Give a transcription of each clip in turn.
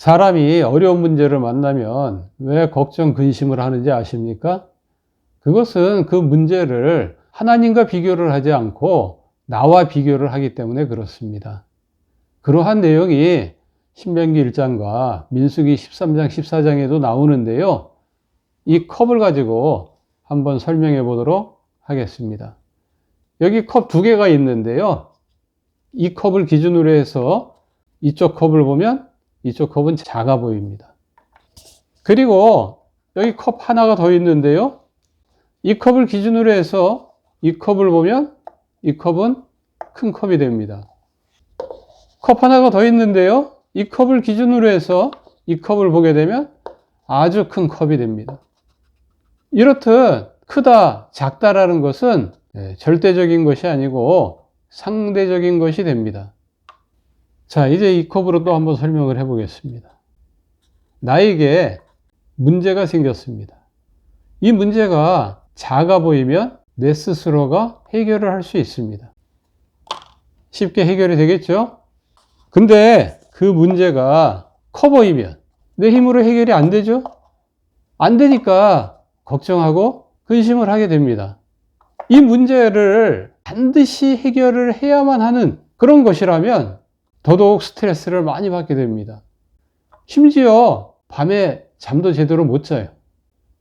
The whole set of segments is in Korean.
사람이 어려운 문제를 만나면 왜 걱정, 근심을 하는지 아십니까? 그것은 그 문제를 하나님과 비교를 하지 않고 나와 비교를 하기 때문에 그렇습니다. 그러한 내용이 신명기 1장과 민수기 13장, 14장에도 나오는데요. 이 컵을 가지고 한번 설명해 보도록 하겠습니다. 여기 컵 두 개가 있는데요. 이 컵을 기준으로 해서 이쪽 컵을 보면 이쪽 컵은 작아 보입니다. 그리고 여기 컵 하나가 더 있는데요. 이 컵을 기준으로 해서 이 컵을 보면 이 컵은 큰 컵이 됩니다. 컵 하나가 더 있는데요. 이 컵을 기준으로 해서 이 컵을 보게 되면 아주 큰 컵이 됩니다. 이렇듯 크다, 작다라는 것은 절대적인 것이 아니고 상대적인 것이 됩니다. 자, 이제 이 컵으로 또 한번 설명을 해보겠습니다. 나에게 문제가 생겼습니다. 이 문제가 작아 보이면 내 스스로가 해결을 할 수 있습니다. 쉽게 해결이 되겠죠? 근데 그 문제가 커 보이면 내 힘으로 해결이 안 되죠? 안 되니까 걱정하고 근심을 하게 됩니다. 이 문제를 반드시 해결을 해야만 하는 그런 것이라면 더더욱 스트레스를 많이 받게 됩니다. 심지어 밤에 잠도 제대로 못 자요.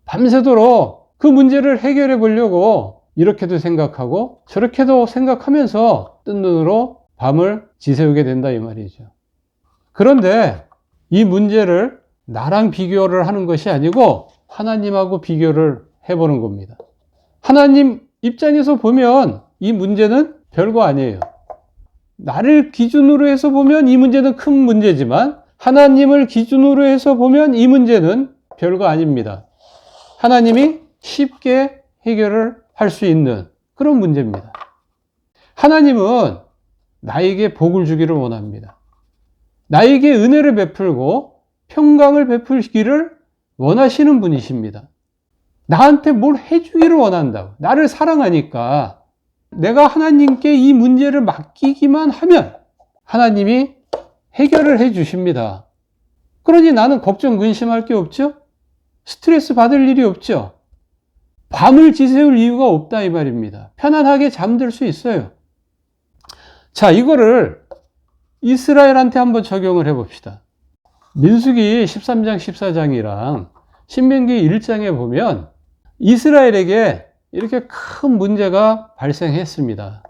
밤새도록 그 문제를 해결해 보려고 이렇게도 생각하고 저렇게도 생각하면서 뜬 눈으로 밤을 지새우게 된다 이 말이죠. 그런데 이 문제를 나랑 비교를 하는 것이 아니고 하나님하고 비교를 해보는 겁니다. 하나님 입장에서 보면 이 문제는 별거 아니에요. 나를 기준으로 해서 보면 이 문제는 큰 문제지만 하나님을 기준으로 해서 보면 이 문제는 별거 아닙니다. 하나님이 쉽게 해결을 할 수 있는 그런 문제입니다. 하나님은 나에게 복을 주기를 원합니다. 나에게 은혜를 베풀고 평강을 베풀기를 원하시는 분이십니다. 나한테 뭘 해주기를 원한다고. 나를 사랑하니까 내가 하나님께 이 문제를 맡기기만 하면 하나님이 해결을 해 주십니다. 그러니 나는 걱정, 근심할 게 없죠? 스트레스 받을 일이 없죠? 밤을 지새울 이유가 없다 이 말입니다. 편안하게 잠들 수 있어요. 자, 이거를 이스라엘한테 한번 적용을 해 봅시다. 민수기 13장, 14장이랑 신명기 1장에 보면 이스라엘에게 이렇게 큰 문제가 발생했습니다.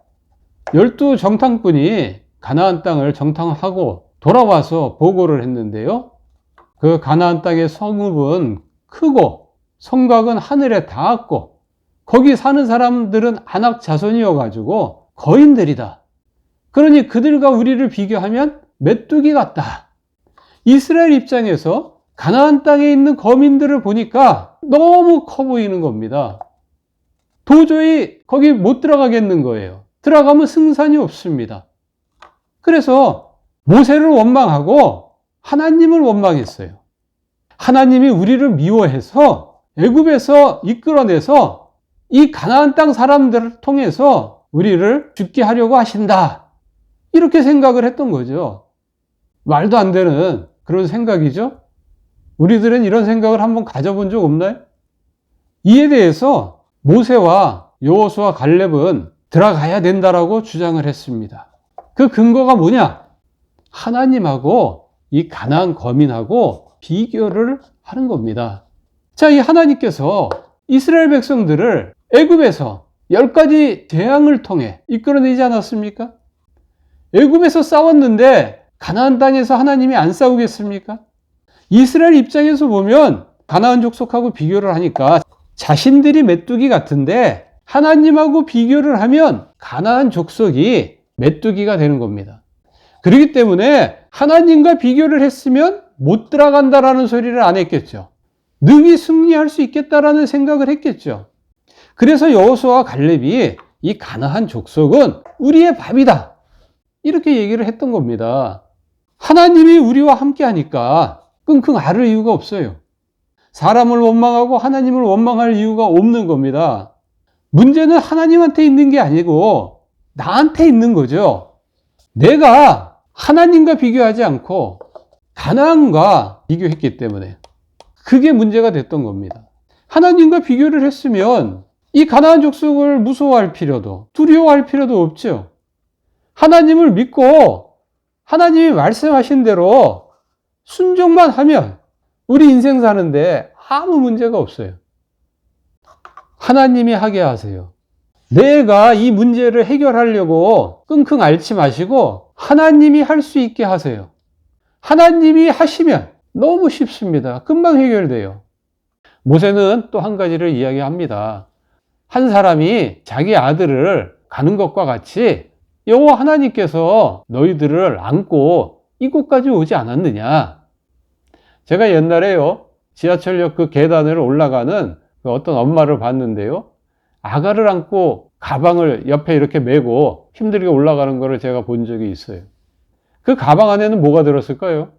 12 정탐꾼이 가나안 땅을 정탐하고 돌아와서 보고를 했는데요. 그 가나안 땅의 성읍은 크고 성곽은 하늘에 닿았고 거기 사는 사람들은 아낙 자손이어가지고 거인들이다. 그러니 그들과 우리를 비교하면 메뚜기 같다. 이스라엘 입장에서 가나안 땅에 있는 거민들을 보니까 너무 커 보이는 겁니다. 도저히 거기 못 들어가겠는 거예요. 들어가면 승산이 없습니다. 그래서 모세를 원망하고 하나님을 원망했어요. 하나님이 우리를 미워해서 애굽에서 이끌어내서 이 가나안 땅 사람들을 통해서 우리를 죽게 하려고 하신다. 이렇게 생각을 했던 거죠. 말도 안 되는 그런 생각이죠. 우리들은 이런 생각을 한번 가져본 적 없나요? 이에 대해서 모세와 여호수아 갈렙은 들어가야 된다라고 주장을 했습니다. 그 근거가 뭐냐? 하나님하고 이 가나안 거민하고 비교를 하는 겁니다. 자, 이 하나님께서 이스라엘 백성들을 애굽에서 10가지 재앙을 통해 이끌어내지 않았습니까? 애굽에서 싸웠는데 가나안 땅에서 하나님이 안 싸우겠습니까? 이스라엘 입장에서 보면 가나안 족속하고 비교를 하니까 자신들이 메뚜기 같은데 하나님하고 비교를 하면 가나안 족속이 메뚜기가 되는 겁니다. 그렇기 때문에 하나님과 비교를 했으면 못 들어간다라는 소리를 안 했겠죠. 능히 승리할 수 있겠다라는 생각을 했겠죠. 그래서 여호수아와 갈렙이 이 가나안 족속은 우리의 밥이다. 이렇게 얘기를 했던 겁니다. 하나님이 우리와 함께 하니까 끙끙 앓을 이유가 없어요. 사람을 원망하고 하나님을 원망할 이유가 없는 겁니다. 문제는 하나님한테 있는 게 아니고 나한테 있는 거죠. 내가 하나님과 비교하지 않고 가나안과 비교했기 때문에 그게 문제가 됐던 겁니다. 하나님과 비교를 했으면 이 가나안 족속을 무서워할 필요도 두려워할 필요도 없죠. 하나님을 믿고 하나님이 말씀하신 대로 순종만 하면 우리 인생 사는데 아무 문제가 없어요. 하나님이 하게 하세요. 내가 이 문제를 해결하려고 끙끙 앓지 마시고 하나님이 할 수 있게 하세요. 하나님이 하시면 너무 쉽습니다. 금방 해결돼요. 모세는 또 한 가지를 이야기합니다. 한 사람이 자기 아들을 가는 것과 같이 여호와 하나님께서 너희들을 안고 이곳까지 오지 않았느냐. 제가 옛날에요, 지하철역 그 계단을 올라가는 그 어떤 엄마를 봤는데요. 아가를 안고 가방을 옆에 이렇게 메고 힘들게 올라가는 거를 제가 본 적이 있어요. 그 가방 안에는 뭐가 들었을까요?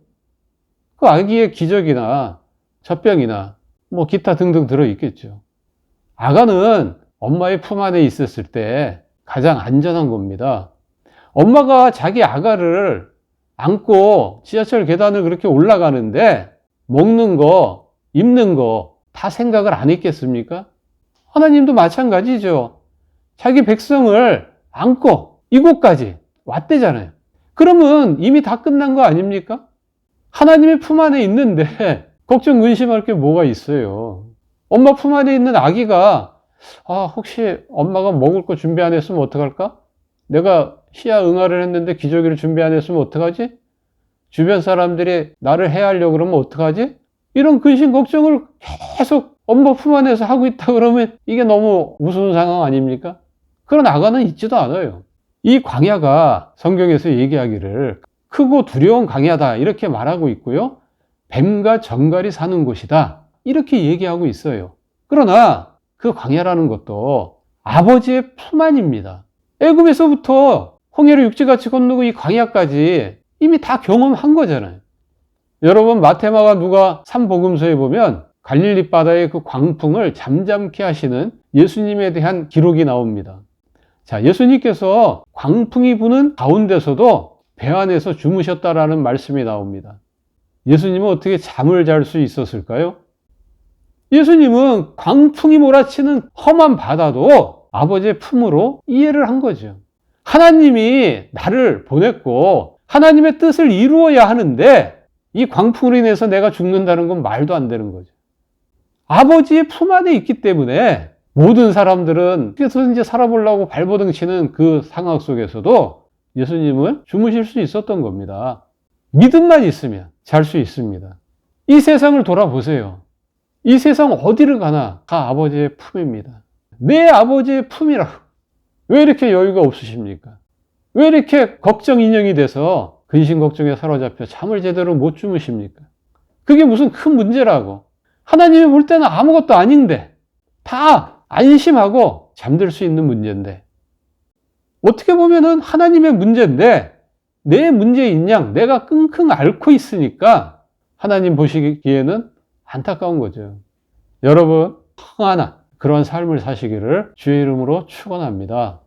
그 아기의 기저귀나 젖병이나 뭐 기타 등등 들어있겠죠. 아가는 엄마의 품 안에 있었을 때 가장 안전한 겁니다. 엄마가 자기 아가를 안고 지하철 계단을 그렇게 올라가는데 먹는 거, 입는 거 다 생각을 안 했겠습니까? 하나님도 마찬가지죠. 자기 백성을 안고 이곳까지 왔대잖아요. 그러면 이미 다 끝난 거 아닙니까? 하나님의 품 안에 있는데 걱정 근심할 게 뭐가 있어요. 엄마 품 안에 있는 아기가 혹시 엄마가 먹을 거 준비 안 했으면 어떡할까? 내가 희야응아를 했는데 기저귀를 준비 안 했으면 어떡하지? 주변 사람들이 나를 해하려고 그러면 어떡하지? 이런 근심 걱정을 계속 엄마 품 안에서 하고 있다 그러면 이게 너무 무서운 상황 아닙니까? 그런 아가는 있지도 않아요. 이 광야가 성경에서 얘기하기를 크고 두려운 광야다 이렇게 말하고 있고요. 뱀과 정갈이 사는 곳이다 이렇게 얘기하고 있어요. 그러나 그 광야라는 것도 아버지의 품 안입니다. 애굽에서부터 홍해를 육지같이 건너고 이 광야까지 이미 다 경험한 거잖아요. 여러분 마태마가 누가 3복음서에 보면 갈릴리 바다의 그 광풍을 잠잠케 하시는 예수님에 대한 기록이 나옵니다. 자, 예수님께서 광풍이 부는 가운데서도 배 안에서 주무셨다라는 말씀이 나옵니다. 예수님은 어떻게 잠을 잘 수 있었을까요? 예수님은 광풍이 몰아치는 험한 바다도 아버지의 품으로 이해를 한 거죠. 하나님이 나를 보냈고 하나님의 뜻을 이루어야 하는데 이 광풍으로 인해서 내가 죽는다는 건 말도 안 되는 거죠. 아버지의 품 안에 있기 때문에 모든 사람들은 그래서 이제 살아보려고 발버둥 치는 그 상황 속에서도 예수님은 주무실 수 있었던 겁니다. 믿음만 있으면 잘 수 있습니다. 이 세상을 돌아보세요. 이 세상 어디를 가나 다 아버지의 품입니다. 내 아버지의 품이라고. 왜 이렇게 여유가 없으십니까? 왜 이렇게 걱정 인형이 돼서 근심 걱정에 사로잡혀 잠을 제대로 못 주무십니까? 그게 무슨 큰 문제라고. 하나님이 볼 때는 아무것도 아닌데 다 안심하고 잠들 수 있는 문제인데 어떻게 보면은 하나님의 문제인데 내 문제인 양 내가 끙끙 앓고 있으니까 하나님 보시기에는 안타까운 거죠. 여러분, 평안한 그런 삶을 사시기를 주의 이름으로 축원합니다.